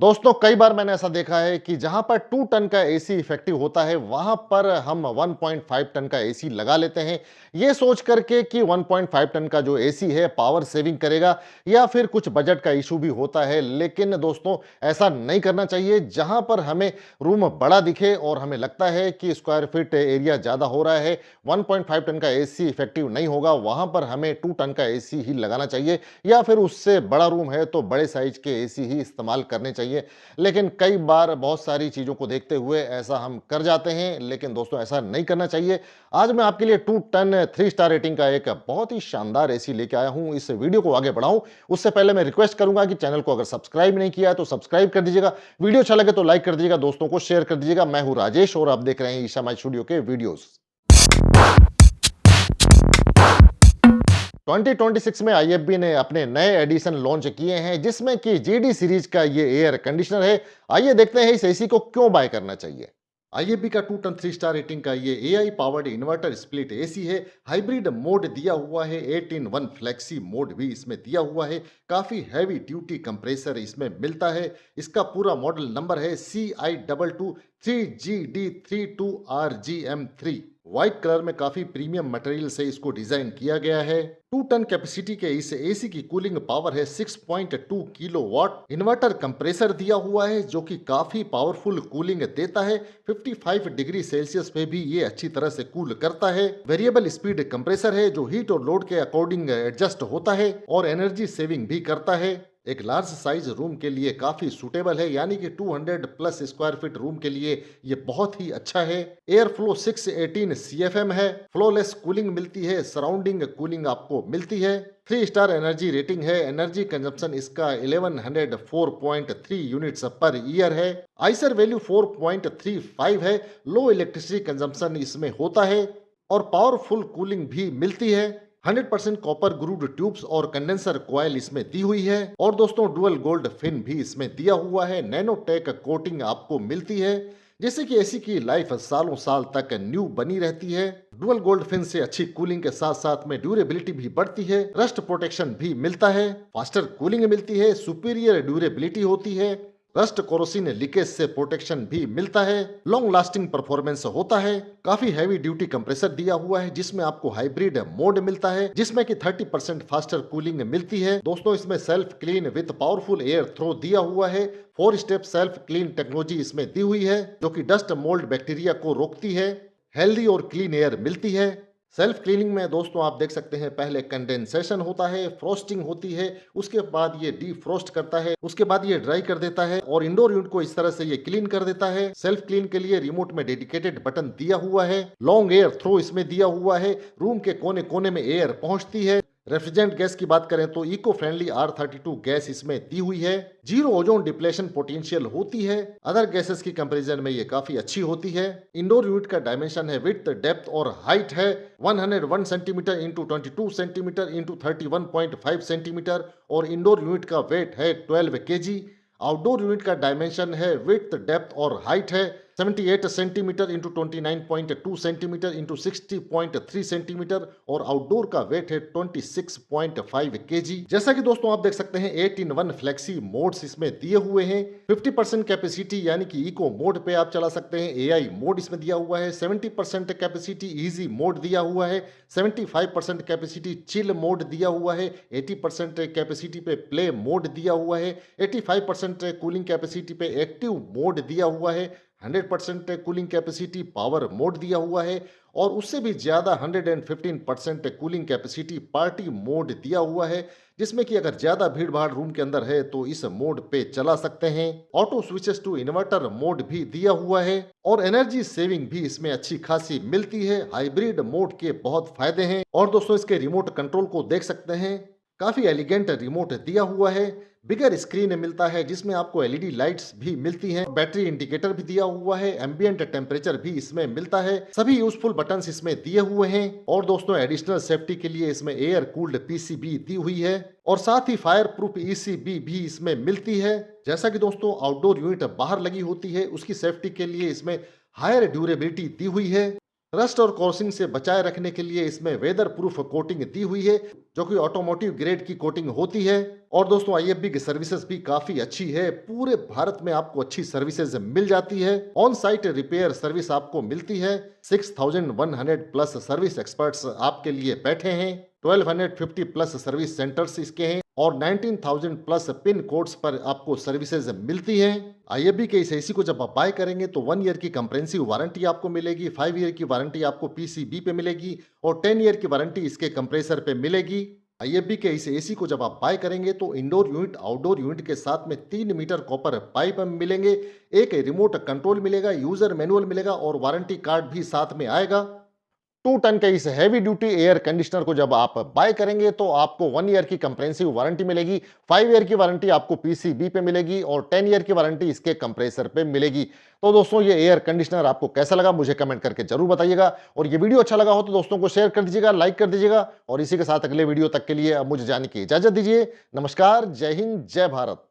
दोस्तों कई बार मैंने ऐसा देखा है कि जहां पर 2 टन का एसी इफेक्टिव होता है वहां पर हम 1.5 टन का एसी लगा लेते हैं ये सोच करके कि 1.5 टन का जो एसी है पावर सेविंग करेगा या फिर कुछ बजट का इशू भी होता है। लेकिन दोस्तों ऐसा नहीं करना चाहिए। जहां पर हमें रूम बड़ा दिखे और हमें लगता है कि स्क्वायर फीट एरिया ज्यादा हो रहा है, 1.5 टन का एसी इफेक्टिव नहीं होगा, वहां पर हमें 2 टन का एसी ही लगाना चाहिए या फिर उससे बड़ा रूम है तो बड़े साइज के एसी ही इस्तेमाल करने चाहिए। लेकिन कई बार बहुत सारी चीजों को देखते हुए ऐसा हम कर जाते हैं, लेकिन दोस्तों ऐसा नहीं करना चाहिए। आज मैं आपके लिए 2 टन 3 स्टार रेटिंग का एक बहुत ही शानदार एसी लेके आया हूं। इस वीडियो को आगे बढ़ाऊं उससे पहले मैं रिक्वेस्ट करूंगा कि चैनल को अगर सब्सक्राइब नहीं किया है तो सब्सक्राइब कर दीजिएगा, वीडियो अच्छा लगे तो लाइक कर दीजिएगा, दोस्तों को शेयर कर दीजिएगा। मैं हूं राजेश और आप देख रहे हैं ईशा माई स्टूडियो के वीडियोस। 2026 में आईएफबी ने अपने नए एडिशन लॉन्च किए हैं जिसमें कि जीडी सीरीज का ये एयर कंडीशनर है। आइए देखते हैं इस एसी को क्यों बाय करना चाहिए। आईएफबी का 2 टन 3 स्टार रेटिंग का ये AI powered inverter split AC है। हाइब्रिड मोड दिया हुआ है, 8 इन 1 फ्लेक्सी मोड भी इसमें दिया हुआ है। काफी हैवी ड्यूटी कंप्रेसर इसमें मिलता है। इसका पूरा मॉडल नंबर है CI22 3GD32RGM3। व्हाइट कलर में काफी प्रीमियम मटेरियल से इसको डिजाइन किया गया है। 2 टन कैपेसिटी के इस एसी की कूलिंग पावर है 6.2 किलोवाट। इन्वर्टर कंप्रेसर दिया हुआ है जो कि काफी पावरफुल कूलिंग देता है। 55 डिग्री सेल्सियस पे भी ये अच्छी तरह से कूल करता है। वेरिएबल स्पीड कंप्रेसर है जो हीट और लोड के अकॉर्डिंग एडजस्ट होता है और एनर्जी सेविंग भी करता है। एक लार्ज साइज रूम के लिए काफी सूटेबल है, यानी कि 200 प्लस स्क्वायर फीट रूम के लिए ये बहुत ही अच्छा है। एयर फ्लो 618 CFM है। फ्लोलेस कूलिंग मिलती है, सराउंडिंग कूलिंग आपको मिलती है। 3 स्टार एनर्जी रेटिंग है। एनर्जी कंजप्शन इसका 1104.3 यूनिट्स पर ईयर है। आइसर वैल्यू 4.35 है। लो इलेक्ट्रिसिटी कंजप्शन इसमें होता है और पावरफुल कूलिंग भी मिलती है। 100% कॉपर ग्रूड ट्यूब्स और कंडेंसर कॉइल इसमें दी हुई है और दोस्तों डुअल गोल्ड फिन भी इसमें दिया हुआ है। नैनोटेक कोटिंग आपको मिलती है जिससे कि एसी की लाइफ सालों साल तक न्यू बनी रहती है। डुअल गोल्ड फिन से अच्छी कूलिंग के साथ साथ में ड्यूरेबिलिटी भी बढ़ती है। रस्ट प्रोटेक्शन भी मिलता है, फास्टर कूलिंग मिलती है, सुपीरियर ड्यूरेबिलिटी होती है, रस्ट कोरोसिन लीकेज से प्रोटेक्शन भी मिलता है, लॉन्ग लास्टिंग परफॉर्मेंस होता है। काफी हैवी ड्यूटी कंप्रेसर दिया हुआ है जिसमें आपको हाइब्रिड मोड मिलता है जिसमें कि 30% फास्टर कूलिंग मिलती है। दोस्तों इसमें self clean with powerful air throw दिया हुआ है। 4 स्टेप सेल्फ क्लीन टेक्नोलॉजी इसमें दी हुई है जो कि डस्ट मोल्ड बैक्टीरिया को रोकती है। हेल्दी और क्लीन एयर मिलती है। सेल्फ क्लीनिंग में दोस्तों आप देख सकते हैं पहले कंडेंसेशन होता है, फ्रोस्टिंग होती है, उसके बाद ये डीफ्रोस्ट करता है, उसके बाद ये ड्राई कर देता है और इंडोर यूनिट को इस तरह से ये क्लीन कर देता है। सेल्फ क्लीन के लिए रिमोट में डेडिकेटेड बटन दिया हुआ है। लॉन्ग एयर थ्रो इसमें दिया हुआ है, रूम के कोने कोने में एयर पहुंचती है। रेफ्रिजरेंट गैस की बात करें तो इको फ्रेंडली R32 गैस इसमें दी हुई है। जीरो ओजोन डिप्लेशन पोटेंशियल होती है। अदर गैसेस की कंपैरिजन में ये काफी अच्छी होती है। इंडोर यूनिट का डायमेंशन है, विड्थ, डेप्थ और हाइट है 101 centimetre into 22 centimetre into 31.5 centimetre और इंडोर यूनिट का वेट है 12 केजी। आउटडोर यूनिट का डायमेंशन है, विड्थ, डेप्थ और हाइट है 78 centimetre into 29.2 centimetre into 60.3 centimetre और आउटडोर का वेट है 26.5 केजी। जैसा कि दोस्तों आप देख सकते हैं 8 इन 1 फ्लेक्सी मोड्स इसमें दिए हुए हैं। 50% कैपेसिटी यानी कि इको मोड पे आप चला सकते हैं। एआई मोड इसमें दिया हुआ है। 70% कैपेसिटी इजी मोड दिया हुआ है। 75% कैपेसिटी चिल मोड दिया हुआ है। 80% कैपेसिटी पे प्ले मोड दिया हुआ है। 85% कूलिंग कैपेसिटी पे एक्टिव मोड दिया हुआ है। 100% कूलिंग कैपेसिटी पावर मोड दिया हुआ है और उससे भी ज्यादा 115% कूलिंग कैपेसिटी पार्टी मोड दिया हुआ है जिसमें कि अगर ज्यादा भीड़ भाड़ रूम के अंदर है तो इस मोड पे चला सकते हैं। Auto switches to inverter mode भी दिया हुआ है और एनर्जी सेविंग भी इसमें अच्छी खासी मिलती है। हाइब्रिड मोड के बहुत फायदे हैं और दोस्तों इसके रिमोट कंट्रोल को देख सकते हैं, काफी एलिगेंट रिमोट दिया हुआ है। बिगर स्क्रीन मिलता है जिसमें आपको एलईडी लाइट्स भी मिलती हैं। बैटरी इंडिकेटर भी दिया हुआ है। एम्बिएंट टेम्परेचर भी इसमें मिलता है। सभी यूजफुल बटन्स इसमें दिए हुए हैं और दोस्तों एडिशनल सेफ्टी के लिए इसमें एयर कूल्ड पीसीबी दी हुई है और साथ ही फायर प्रूफ ईसीबी भी इसमें मिलती है। जैसा कि दोस्तों आउटडोर यूनिट बाहर लगी होती है उसकी सेफ्टी के लिए इसमें हायर ड्यूरेबिलिटी दी हुई है। रस्ट और क्रॉसिंग से बचाए रखने के लिए इसमें वेदर प्रूफ कोटिंग दी हुई है, जो कि ऑटोमोटिव ग्रेड की कोटिंग होती है। और दोस्तों IFB की सर्विसेज भी काफी अच्छी है, पूरे भारत में आपको अच्छी सर्विसेज मिल जाती है। ऑन साइट रिपेयर सर्विस आपको मिलती है। 6100 प्लस सर्विस एक्सपर्ट्स आपके लिए बैठे हैं। 1250 प्लस सर्विस सेंटर्स इसके हैं और 19,000 प्लस पिन कोड्स पर आपको सर्विसेज मिलती हैं। IFB के इस एसी को जब आप बाय करेंगे तो 1 ईयर की कंप्रेहेंसिव वारंटी आपको मिलेगी, 5 ईयर की वारंटी आपको PCB पे मिलेगी और 10 ईयर की वारंटी इसके कंप्रेसर पे मिलेगी। IFB के इस एसी को जब आप बाय करेंगे तो इंडोर यूनिट आउटडोर यूनिट के साथ में 3 मीटर कॉपर पाइप मिलेंगे, एक रिमोट कंट्रोल मिलेगा, यूजर मैनुअल मिलेगा और वारंटी कार्ड भी साथ में आएगा। 2 टन के इस हैवी ड्यूटी एयर कंडीशनर को जब आप बाय करेंगे तो आपको 1 ईयर की कंप्रेहेंसिव वारंटी मिलेगी, 5 ईयर की वारंटी आपको PCB पे मिलेगी और 10 ईयर की वारंटी इसके कंप्रेसर पे मिलेगी। तो दोस्तों ये एयर कंडीशनर आपको कैसा लगा मुझे कमेंट करके जरूर बताइएगा और ये वीडियो अच्छा लगा हो तो दोस्तों को शेयर कर दीजिएगा, लाइक कर दीजिएगा और इसी के साथ अगले वीडियो तक के लिए अब मुझे जाने की इजाजत दीजिए। नमस्कार, जय हिंद, जय भारत।